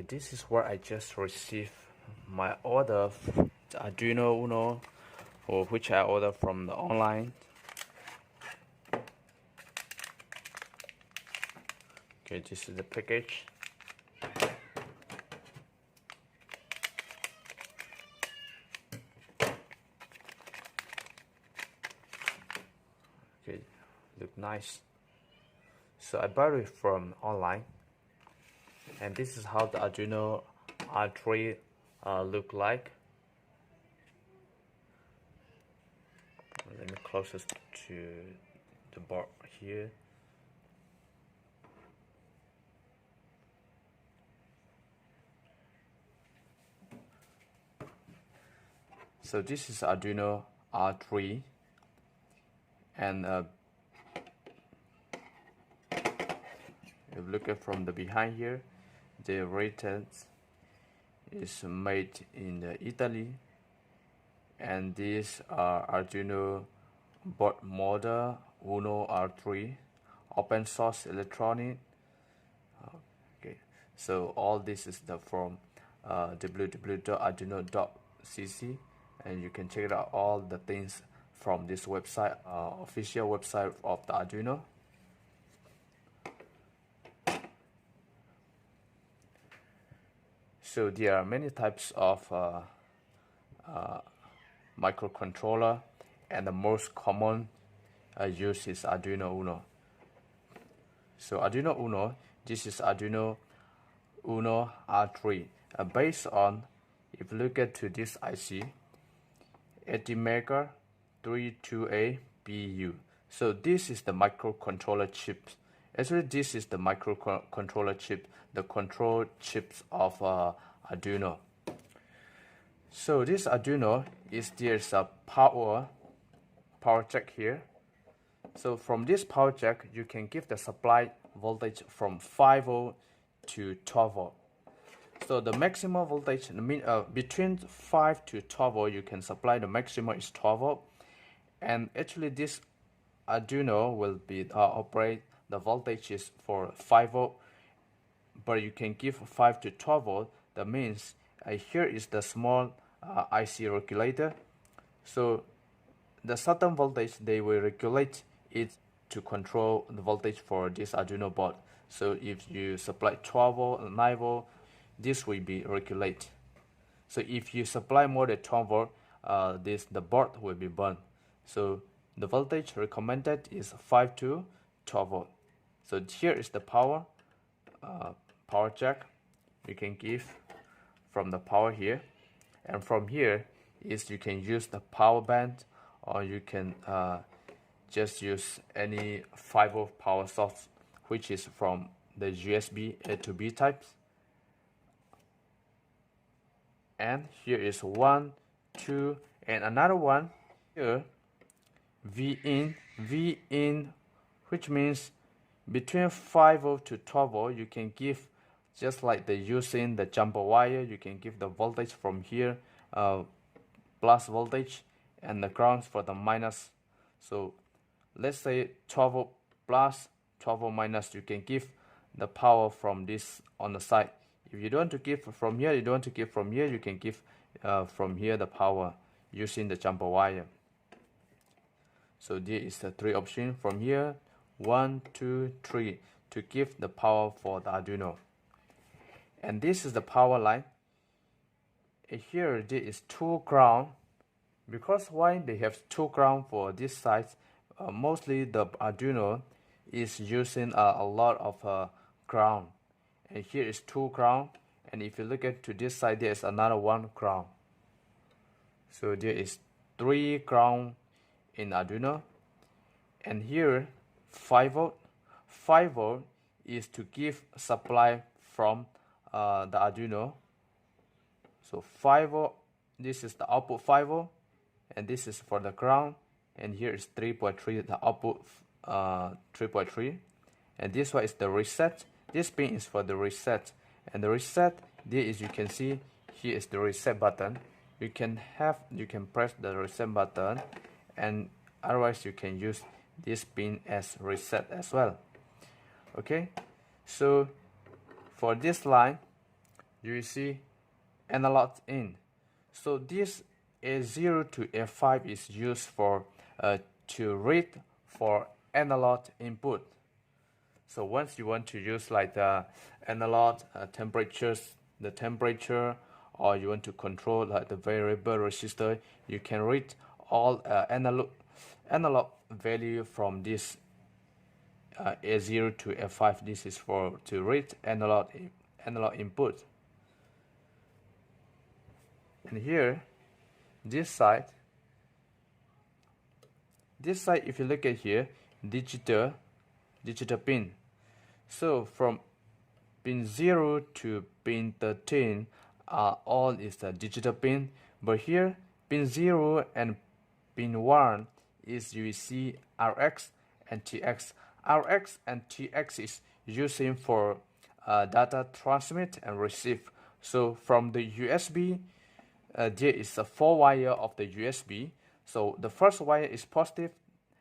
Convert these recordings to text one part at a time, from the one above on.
Okay, this is where I just received my order, the Arduino Uno, for which I ordered from the online. Okay, this is the package. Okay, look nice. So I bought it from online, and this is how the Arduino R3 look like. Let me closest to the board here. So this is Arduino R3, and if you look at from the behind here, the rated is made in Italy, and these are Arduino board model Uno R3, open source electronic. Okay, so all this is from www.arduino.cc, and you can check out all the things from this website, official website of the Arduino. So there are many types of microcontroller, and the most common use is Arduino Uno. So Arduino Uno, this is Arduino Uno R3, based on, if you look at to this IC, 80MHz32A-BU. So this is the microcontroller chip. Actually, this is the microcontroller chip, the control chips of Arduino. So this Arduino there's a power jack here. So from this power jack, you can give the supply voltage from 5 volt to 12 volt. So the maximum voltage between 5 to 12 volt, you can supply the maximum is 12 volt. And actually this Arduino will be operate the voltage is for 5 volt, but you can give 5 to 12 volt. That means here is the small IC regulator. So the certain voltage they will regulate it to control the voltage for this Arduino board. So if you supply 12 volt and 9 volt, this will be regulated. So if you supply more than 12 volt, the board will be burned. So the voltage recommended is 5 to 12 volt. So here is the power jack. You can give from the power here, and from here is you can use the power band, or you can just use any 5 volt power source, which is from the USB A to B types. And here is 1, 2, and another one here, V in, which means between 5 volt to 12 volt, you can give just like the using the jumper wire. You can give the voltage from here, plus voltage, and the grounds for the minus. So let's say 12 volt plus, 12 volt minus, you can give the power from this on the side. If you don't want to give from here, you don't want to give from here, you can give from here the power using the jumper wire. So there is the 3 options from here, 1, 2, 3, to give the power for the Arduino. And this is the power line. Here there is 2 ground. Because why they have 2 ground for this side? Mostly the Arduino is using a lot of ground. And here is 2 ground, and if you look at to this side, there is another 1 ground. So there is 3 ground in Arduino. And here 5 volt. 5 volt is to give supply from the Arduino. So 5 volt, this is the output 5 volt, and this is for the ground. And here is 3.3, the output 3.3, and this one is the reset. This pin is for the reset, and the reset there is, you can see here is the reset button. You can press the reset button, and otherwise you can use this pin as reset as well. Okay, so for this line, you see analog in. So this A0 to A5 is used for to read for analog input. So once you want to use like the analog temperatures, the temperature, or you want to control like the variable resistor, you can read all analog value from this A0 to A5. This is for to read analog input. And here, this side, if you look at here, digital pin. So from pin 0 to pin 13 all is the digital pin, but here pin 0 and pin 1 is you see RX and TX. RX and TX is using for data transmit and receive. So from the USB, there is a 4 wire of the USB. So the first wire is positive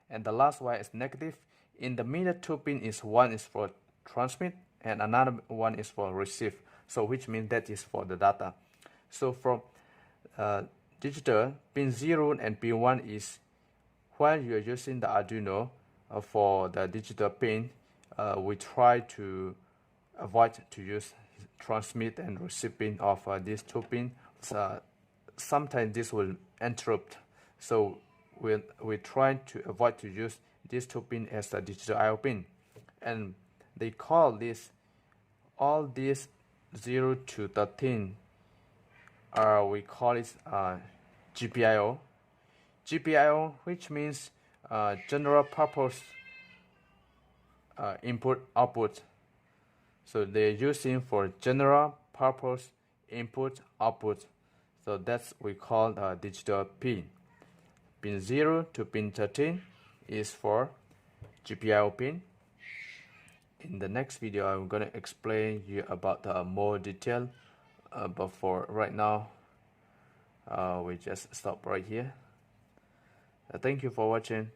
and the last wire is negative. In the middle 2 pin is one is for transmit and another one is for receive. So which means that is for the data. So from digital, pin 0 and pin 1 is while you are using the Arduino for the digital pin, we try to avoid to use transmit and receive pin of these 2 pin. Sometimes this will interrupt. So we try to avoid to use these 2 pin as a digital I/O pin, and they call this all these 0 to 13. We call it GPIO. GPIO, which means general purpose input output. So they're using for general purpose input output. So that's we call digital pin. Pin 0 to pin 13 is for GPIO pin. In the next video, I'm going to explain you about more detail. But for right now, we just stop right here. Thank you for watching.